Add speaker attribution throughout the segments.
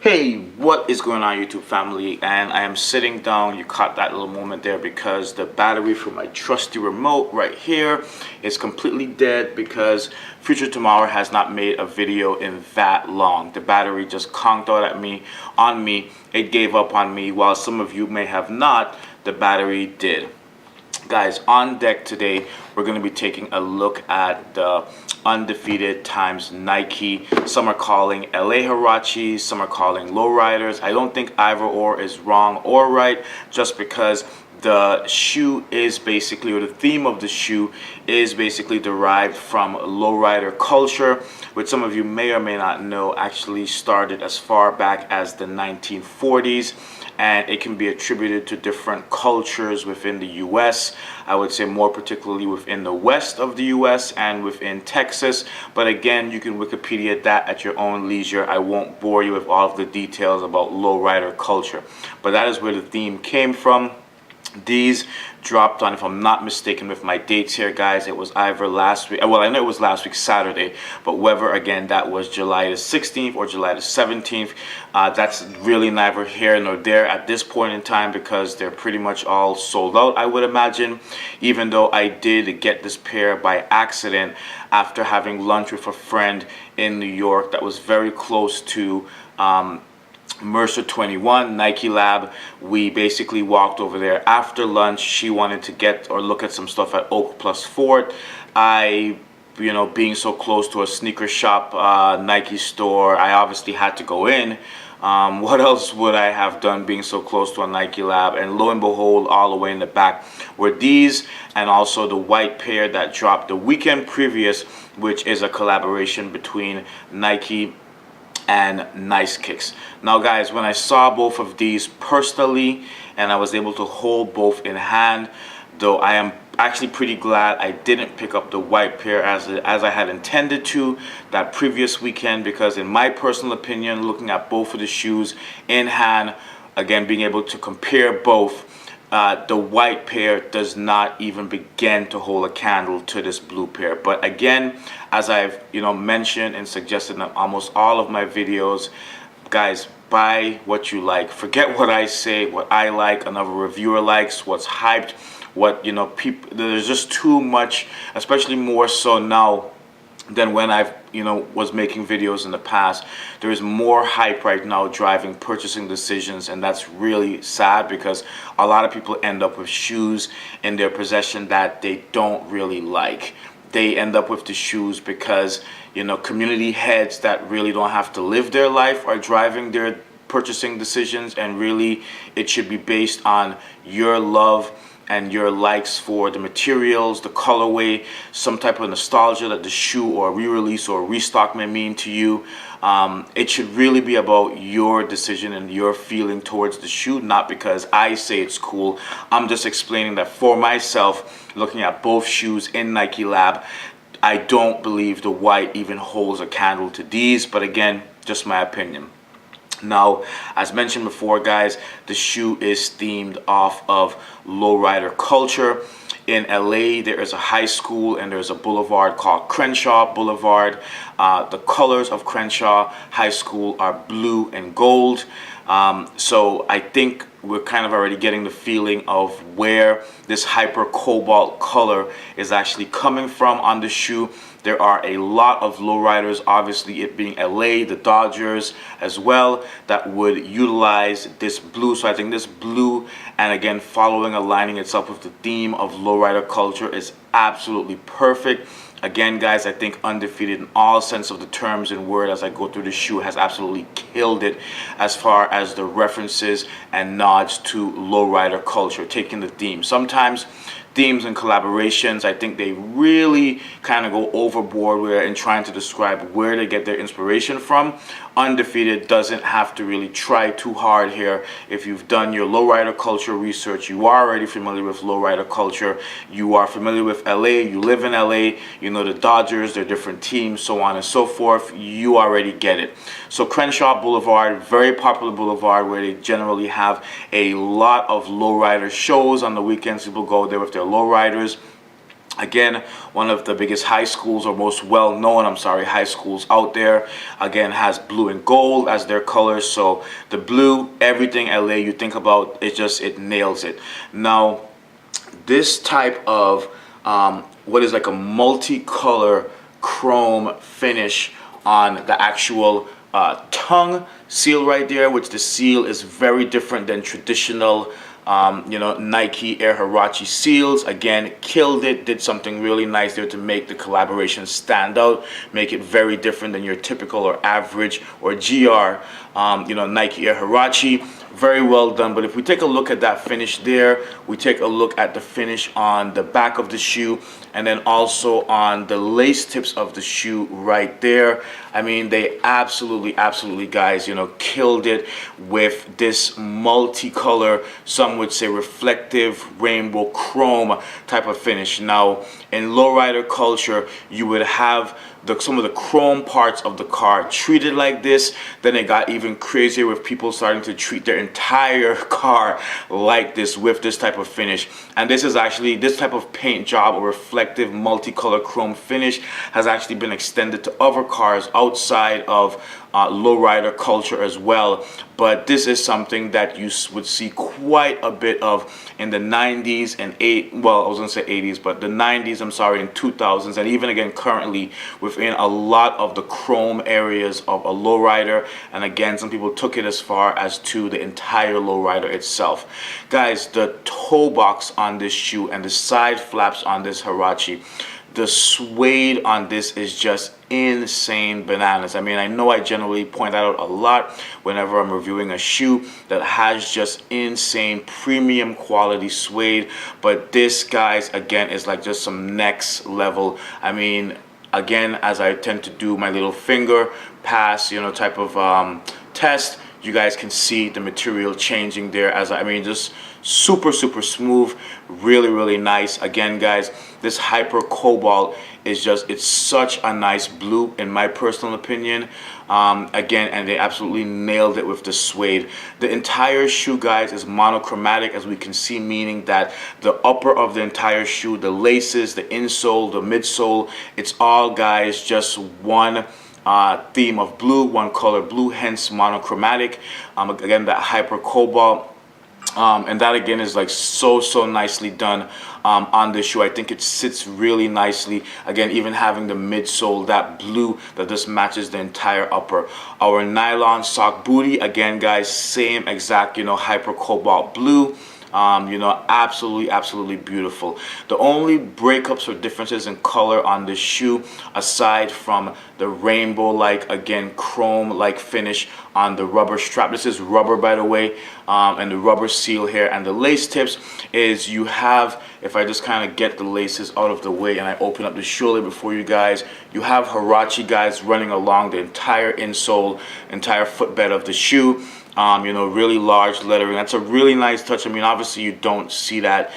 Speaker 1: Hey, what is going on, YouTube family? And I am sitting down. You caught that little moment there because the battery for my trusty remote right here is completely dead because Future Tomorrow has not made a video in that long. The battery just conked out at me, on me. It gave up on me. While some of you may have not, the battery did. Guys, on deck today, we're going to be taking a look at the Undefeated times Nike. Some are calling LA Huaraches, some are calling Lowriders. I don't think either or is wrong or right, just because the shoe is basically, or the theme of the shoe is basically derived from lowrider culture, which some of you may or may not know actually started as far back as the 1940s. And it can be attributed to different cultures within the US. I would say more particularly within the west of the US and within Texas. But again, you can Wikipedia that at your own leisure. I won't bore you with all of the details about lowrider culture. But that is where the theme came from. These dropped on, if I'm not mistaken with my dates here, guys, it was either last week, well, I know it was last week Saturday, but whether again that was July the 16th or July the 17th, that's really neither here nor there at this point in time because they're pretty much all sold out, I would imagine, even though I did get this pair by accident after having lunch with a friend in New York that was very close to Mercer 21 Nike Lab. We basically walked over there after lunch. She wanted to get or look at some stuff at Oak Plus Fort. I, being so close to a sneaker shop, Nike store, I obviously had to go in. What else would I have done being so close to a Nike Lab? And lo and behold, all the way in the back were these, and also the white pair that dropped the weekend previous, which is a collaboration between Nike and Nice Kicks. Now guys, when I saw both of these personally and I was able to hold both in hand, though I am actually pretty glad I didn't pick up the white pair as I had intended to that previous weekend, because in my personal opinion, looking at both of the shoes in hand, again being able to compare both, the white pair does not even begin to hold a candle to this blue pair. But again, as I've mentioned and suggested in almost all of my videos, guys, buy what you like. Forget what I say, what I like, another reviewer likes, what's hyped, what people. There's just too much, especially more so now than when I've was making videos in the past. There is more hype right now driving purchasing decisions, and that's really sad because a lot of people end up with shoes in their possession that they don't really like. They end up with the shoes because community heads that really don't have to live their life are driving their purchasing decisions, and really it should be based on your love and your likes for the materials, the colorway, some type of nostalgia that the shoe or re-release or restock may mean to you. It should really be about your decision and your feeling towards the shoe, not because I say it's cool. I'm just explaining that for myself, looking at both shoes in Nike Lab, I don't believe the white even holds a candle to these, but again, just my opinion. Now, as mentioned before, guys, the shoe is themed off of lowrider culture. In LA, there is a high school and there's a boulevard called Crenshaw Boulevard. The colors of Crenshaw High School are blue and gold. So I think we're kind of already getting the feeling of where this hyper cobalt color is actually coming from on the shoe. There are a lot of lowriders, obviously it being LA, the Dodgers as well, that would utilize this blue. So I think this blue, and again aligning itself with the theme of lowrider culture, is absolutely perfect. Again, guys, I think Undefeated in all sense of the terms and word as I go through the shoe has absolutely killed it as far as the references and nods to lowrider culture, taking the theme. Sometimes themes and collaborations, I think they really kind of go overboard in trying to describe where they get their inspiration from. Undefeated doesn't have to really try too hard here. If you've done your lowrider culture research, you are already familiar with lowrider culture, you are familiar with LA, you live in LA, you know the Dodgers, their different teams, so on and so forth, you already get it. So Crenshaw Boulevard, very popular boulevard where they generally have a lot of lowrider shows on the weekends. People go there with their lowriders. Again, one of the biggest high schools, or most well-known, high schools out there. Again, has blue and gold as their colors. So the blue, everything LA you think about, it nails it. Now, this type of what is like a multicolor chrome finish on the actual tongue seal right there, which the seal is very different than traditional Nike Air Huarache seals. Again, killed it, did something really nice there to make the collaboration stand out, make it very different than your typical or average or GR Nike Air Huarache. Very well done. But if we take a look at that finish there, we take a look at the finish on the back of the shoe, and then also on the lace tips of the shoe right there. I mean, they absolutely, guys, killed it with this multicolor, some would say reflective rainbow chrome type of finish. Now, in lowrider culture, you would have some of the chrome parts of the car treated like this. Then it got even crazier with people starting to treat their entire car like this with this type of finish. And this is actually, this type of paint job or reflective multicolor chrome finish has actually been extended to other cars outside of lowrider culture as well. But this is something that you would see quite a bit of in the 90s and I was gonna say 80s, but the 90s, and 2000s, and even again currently within a lot of the chrome areas of a lowrider. And again, some people took it as far as to the entire lowrider itself. Guys, the toe box on this shoe and the side flaps on this Huarache, the suede on this is just insane bananas. I mean, I know I generally point that out a lot whenever I'm reviewing a shoe that has just insane premium quality suede, but this, guys, again, is like just some next level. I mean, again, as I tend to do my little finger pass, type of test, you guys can see the material changing there. Just super smooth, really nice. Again, guys, this hyper cobalt is it's such a nice blue in my personal opinion. Again, and they absolutely nailed it with the suede. The entire shoe, guys, is monochromatic, as we can see, meaning that the upper of the entire shoe, the laces, the insole, the midsole, it's all, guys, just one theme of blue, one color blue, hence monochromatic. Again, that hyper cobalt. And that again is like so nicely done on this shoe. I think it sits really nicely. Again, even having the midsole, that blue that just matches the entire upper. Our nylon sock booty, again, guys, same exact, hyper cobalt blue. Absolutely beautiful. The only breakups or differences in color on this shoe, aside from the rainbow like, again, chrome like finish on the rubber strap, this is rubber, by the way, and the rubber seal here and the lace tips, is you have, if I just kind of get the laces out of the way and I open up the shoulder before you guys, you have Huarache, guys, running along the entire insole, entire footbed of the shoe. Really large lettering. That's a really nice touch. I mean, obviously you don't see that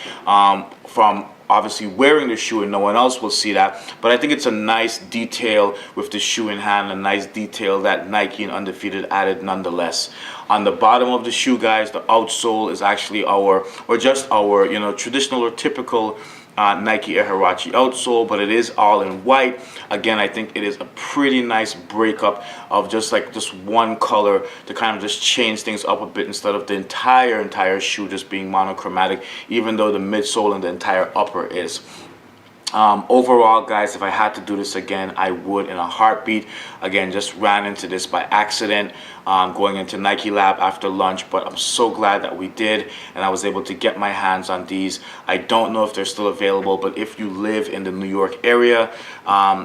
Speaker 1: from obviously wearing the shoe, and no one else will see that, but I think it's a nice detail with the shoe in hand, a nice detail that Nike and Undefeated added nonetheless. On the bottom of the shoe, guys, the outsole is actually our traditional or typical Nike Air Huarache outsole, but it is all in white. Again, I think it is a pretty nice breakup of just one color to kind of just change things up a bit instead of the entire shoe just being monochromatic, even though the midsole and the entire upper is. Overall, guys, if I had to do this again, I would in a heartbeat. Again, just ran into this by accident going into Nike Lab after lunch, but I'm so glad that we did and I was able to get my hands on these. I don't know if they're still available, but if you live in the New York area,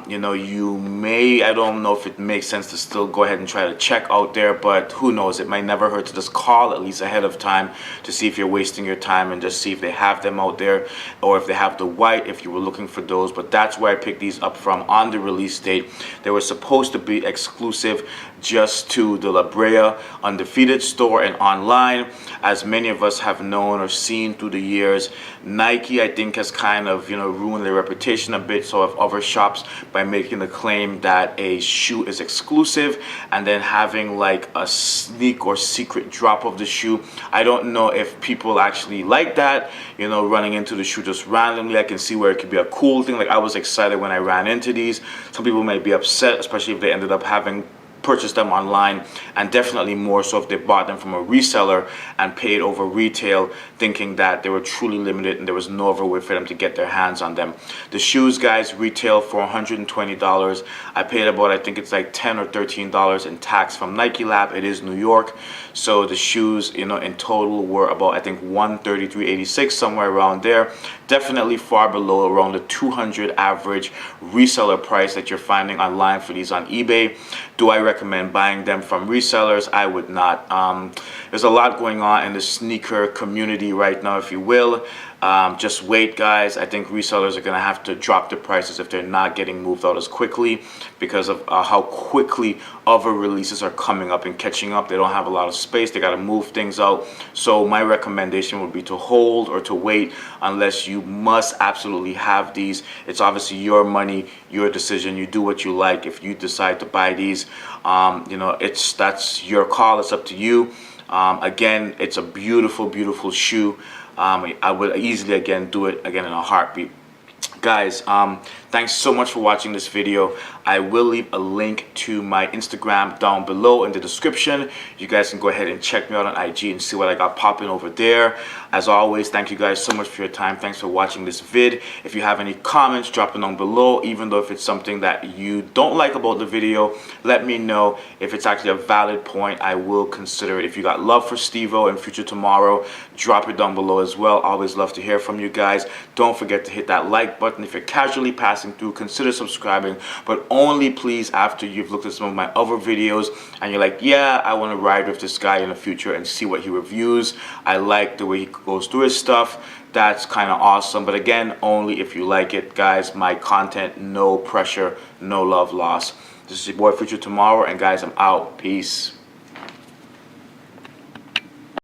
Speaker 1: you may, I don't know if it makes sense to still go ahead and try to check out there, but who knows, it might never hurt to just call at least ahead of time to see if you're wasting your time and just see if they have them out there, or if they have the white, if you were looking for those. But that's where I picked these up from on the release date. They were supposed to be exclusive just to the La Brea Undefeated store and online. As many of us have known or seen through the years, Nike, I think, has kind of, ruined their reputation a bit, so have other shops, by making the claim that a shoe is exclusive and then having like a sneak or secret drop of the shoe. I don't know if people actually like that, running into the shoe just randomly. I can see where it could be a cool thing. Like, I was excited when I ran into these. Some people may be upset, especially if they ended up having purchased them online, and definitely more so if they bought them from a reseller and paid over retail, thinking that they were truly limited and there was no other way for them to get their hands on them. The shoes, guys, retail for $120. I paid about, I think it's like $10 or $13 in tax from Nike Lab. It is New York, so the shoes, in total were about, I think, $133.86, somewhere around there. Definitely far below around the $200 average reseller price that you're finding online for these on eBay. Do I recommend buying them from resellers? I would not. There's a lot going on in the sneaker community right now, if you will. Just wait, guys. I think resellers are going to have to drop the prices if they're not getting moved out as quickly, because of how quickly other releases are coming up and catching up. They don't have a lot of space. They got to move things out. So my recommendation would be to hold or to wait, unless you must absolutely have these. It's obviously your money, your decision. You do what you like. If you decide to buy these, that's your call. It's up to you. Again, it's a beautiful, beautiful shoe. I would easily, again, do it again in a heartbeat. Guys, thanks so much for watching this video. I will leave a link to my Instagram down below in the description. You guys can go ahead and check me out on IG and see what I got popping over there. As always, thank you guys so much for your time. Thanks for watching this vid. If you have any comments, drop it down below. Even though if it's something that you don't like about the video, let me know. If it's actually a valid point, I will consider it. If you got love for Steve-O and Future Tomorrow, drop it down below as well. Always love to hear from you guys. Don't forget to hit that like button. If you're casually passing through, consider subscribing, but only please after you've looked at some of my other videos and you're like, yeah, I want to ride with this guy in the future and see what he reviews. I like the way he goes through his stuff. That's kind of awesome. But again, only if you like it, guys. My content, no pressure, no love lost. This is your boy Future Tomorrow, and guys, I'm out. Peace.